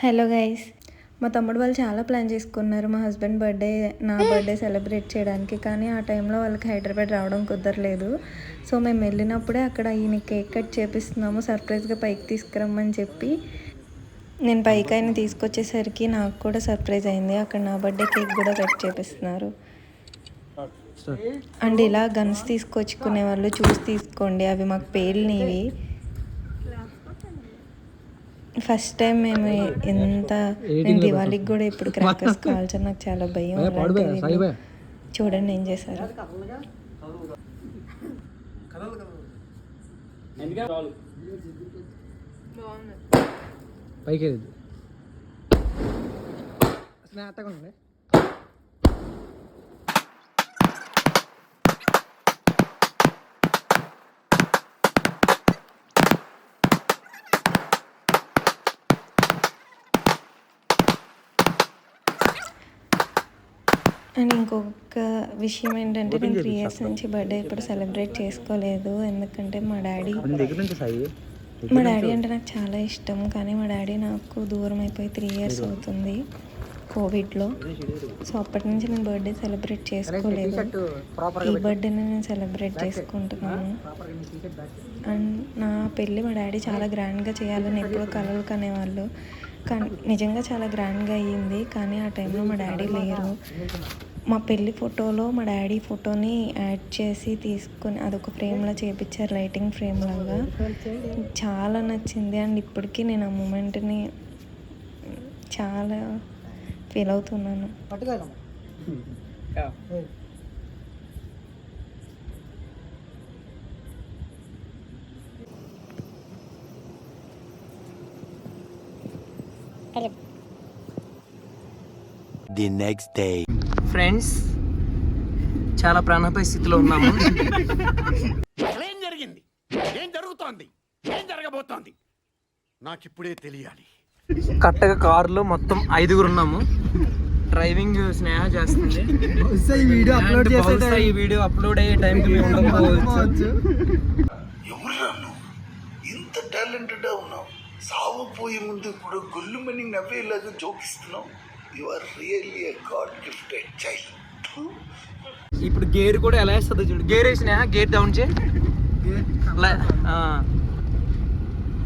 Hello guys, మా తమ్ముడు వాళ్ళు చాలా ప్లాన్ చేసుకున్నారు మా హస్బెండ్ బర్త్డే, నా బర్త్డే సెలబ్రేట్ చేయడానికి. కానీ ఆ టైంలో వాళ్ళకి హైదరాబాద్ రావడం కుదరలేదు. సో మేము వెళ్ళినప్పుడే అక్కడ ఈయన కేక్ కట్ చేపిస్తున్నాము, సర్ప్రైజ్గా పైకి తీసుకురమ్మని చెప్పి నేను పైకి ఆయన తీసుకొచ్చేసరికి నాకు కూడా సర్ప్రైజ్ అయింది. అక్కడ నా బర్త్డే కేక్ కూడా కట్ చేపిస్తున్నారు. అండ్ ఇలా గన్స్ తీసుకొచ్చుకునే వాళ్ళు చూసి తీసుకోండి, అవి మాకు పేలినవి. ఫస్ట్ టైం మేము నేను దివాళీకి కూడా ఇప్పుడు క్రాకర్స్ కాల్చాను, నాకు చాలా భయం. చూడండి ఏం చేశారు. పైకి అండ్ ఇంకొక విషయం ఏంటంటే, నేను 3 years నుంచి బర్త్డే ఇప్పుడు సెలబ్రేట్ చేసుకోలేదు. ఎందుకంటే మా డాడీ అంటే నాకు చాలా ఇష్టం. కానీ మా డాడీ నాకు దూరం అయిపోయి 3 years అవుతుంది కోవిడ్లో. సో అప్పటి నుంచి నేను బర్త్డే సెలబ్రేట్ చేసుకోలేదు. ఈ బర్త్డేని నేను సెలబ్రేట్ చేసుకుంటున్నాను. అండ్ నా పెళ్ళి మా డాడీ చాలా గ్రాండ్గా చేయాలని ఎప్పుడూ కలలు కనేవాళ్ళు. కానీ నిజంగా చాలా గ్రాండ్గా అయ్యింది. కానీ ఆ టైంలో మా డాడీ లేరు. మా పెళ్ళి ఫోటోలో మా డాడీ ఫోటోని యాడ్ చేసి తీసుకొని అదొక ఫ్రేమ్లో చేయించారు, లైటింగ్ ఫ్రేమ్ లాగా. చాలా నచ్చింది. అండ్ ఇప్పటికీ నేను ఆ మూమెంట్ని చాలా ఫీల్ అవుతున్నాను. The next day. ఫ్రెండ్స్, చాలా ప్రాణాపాయ స్థితిలో ఉన్నాము. ఏం జరిగింది, ఏం జరుగుతోంది, ఏం జరగబోతోంది నాకిప్పుడే తెలియాలి. కరెక్ట్గా కారులో మొత్తం 5గురు ఉన్నాము. డ్రైవింగ్ స్నేహ చేస్తుంది. ఈ వీడియో అప్లోడ్ అయ్యే టైంకి మేము ఉండకపోవచ్చు. ఎవరురా నువ్వు? ఇంత టాలెంటెడ్ ఉన్నావు, సావపోయే ముందు కూడా గొల్లుమని నవ్వేలాగా జోకిస్తున్నావు. You are really a god gifted child. ఇప్పుడు గేర్ కూడా ఎలా వేస్తుంది చూడు. గేర్ వేసిన గేర్ డౌన్ చేయి.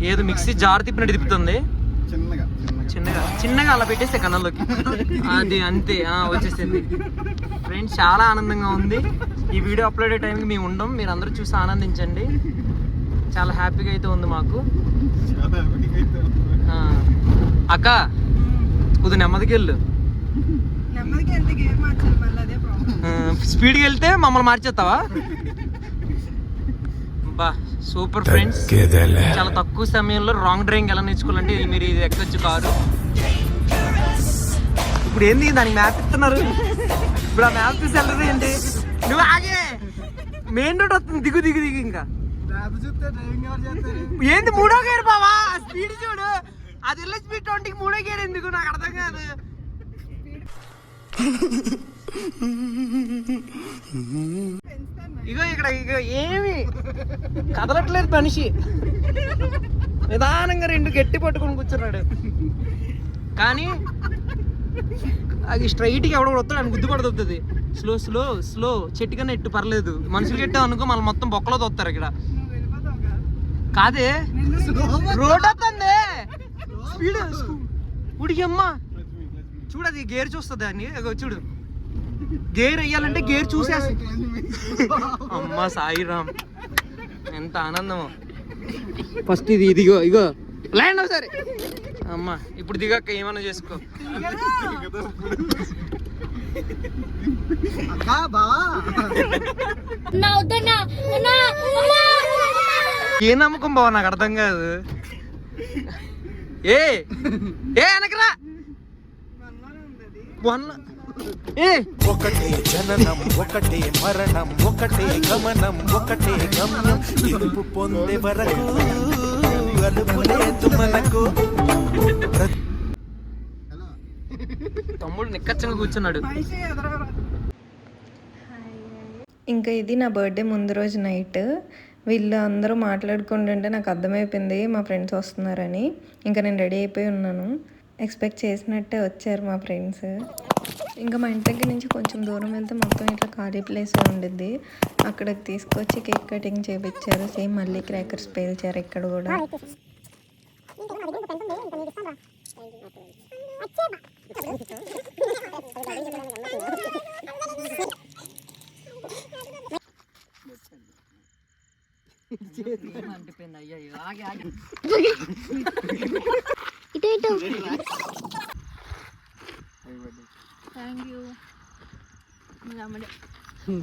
ఏదో మిక్సీ జార్ తిప్పినట్టు తిప్పుతుంది. చిన్నగా అలా పెట్టేస్తే కన్నంలోకి, అది అంతే వచ్చేసింది. ఫ్రెండ్స్, చాలా ఆనందంగా ఉంది. ఈ వీడియో అప్లోడ్ అయ్యే టైంకి మేము ఉండం, మీరు అందరూ చూసి ఆనందించండి. చాలా హ్యాపీగా అయితే ఉంది మాకు. అక్క కొద్ది నెమ్మదికి వెళ్ళు. స్పీడ్కి వెళ్తే మమ్మల్ని మార్చేస్తావా? బా సూపర్ ఫ్రెండ్స్. చాలా తక్కువ సమయంలో రాంగ్ డ్రైవింగ్ ఎలా నేర్చుకోవాలంటే మీరు ఇది ఎక్కొచ్చు కారు. ఇప్పుడు ఏంది దానికి మ్యాప్ ఇస్తున్నారు. ఇప్పుడు ఆ మ్యాప్ చూసి వెళ్ళదు ఏంటి? నువ్వు ఆగే, మెయిన్ రోడ్ వస్తుంది, దిగు దిగు దిగు. ఇంకా ఏంది 3వ గేర్ బావా? స్పీడ్ చూడు, అది వెళ్ళే స్పీడ్ 20కి 3వ గేర్ ఎందుకు నాకు అర్థం కాదు. ఇగో ఇక్కడ ఏమి కదలట్లేదు మనిషి, నిదానంగా 2 గట్టి పట్టుకొని కూర్చున్నాడు. కానీ అది స్ట్రైట్గా ఎవడో వస్తాడు, అని గుద్దు కూడా దొరుకుతుంది. స్లో స్లో స్లో, చెట్టు కన్నా ఎట్టు పర్లేదు. మనుషులు చెట్టాం అనుకో మళ్ళీ మొత్తం బొక్కలో దొత్తారు. ఇక్కడ కాదే రోడ్ వస్తుంది, స్పీడ్ ఉడికి అమ్మా. చూడు అది గేర్ చూస్తుంది అని, చూడు గేర్ వేయాలంటే గేర్ చూసేసి. అమ్మా సాయిరామ్, ఎంత ఆనందమో. ఫస్ట్ ఇది ఇదిగో ఇగో ల్యాండ్ సరే. అమ్మా ఇప్పుడు దిగాక ఏమన్నా చేసుకో. ఏ నమ్మకం బావ, నాకు అర్థం కాదు. ఏ వెనకరా ఒకటే జననం, ఒకటే మరణం, ఒకటే గమనం, ఒకటే గమ్యం. గెలుపు పొందే వరకు అలుపు లేదు మనకు. తమ్ముడు నిక్కచ్చంగా కూర్చున్నాడు. ఇంకా ఇది నా బర్త్డే ముందు రోజు నైట్. వీళ్ళు అందరూ మాట్లాడుకుంటుంటే నాకు అర్థమైపోయింది మా ఫ్రెండ్స్ వస్తున్నారని. ఇంకా నేను రెడీ అయిపోయి ఉన్నాను. ఎక్స్పెక్ట్ చేసినట్టే వచ్చారు మా ఫ్రెండ్స్. ఇంకా మా ఇంటి దగ్గర నుంచి కొంచెం దూరం వెళ్తే మొత్తం ఇట్లా ఖాళీ ప్లేస్ ఉండిద్ది. అక్కడికి తీసుకొచ్చి కేక్ కటింగ్ చేపించారు. సేమ్ మళ్ళీ క్రాకర్స్ పేల్చారు ఇక్కడ కూడా.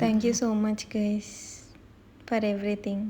Thank you so much guys for everything.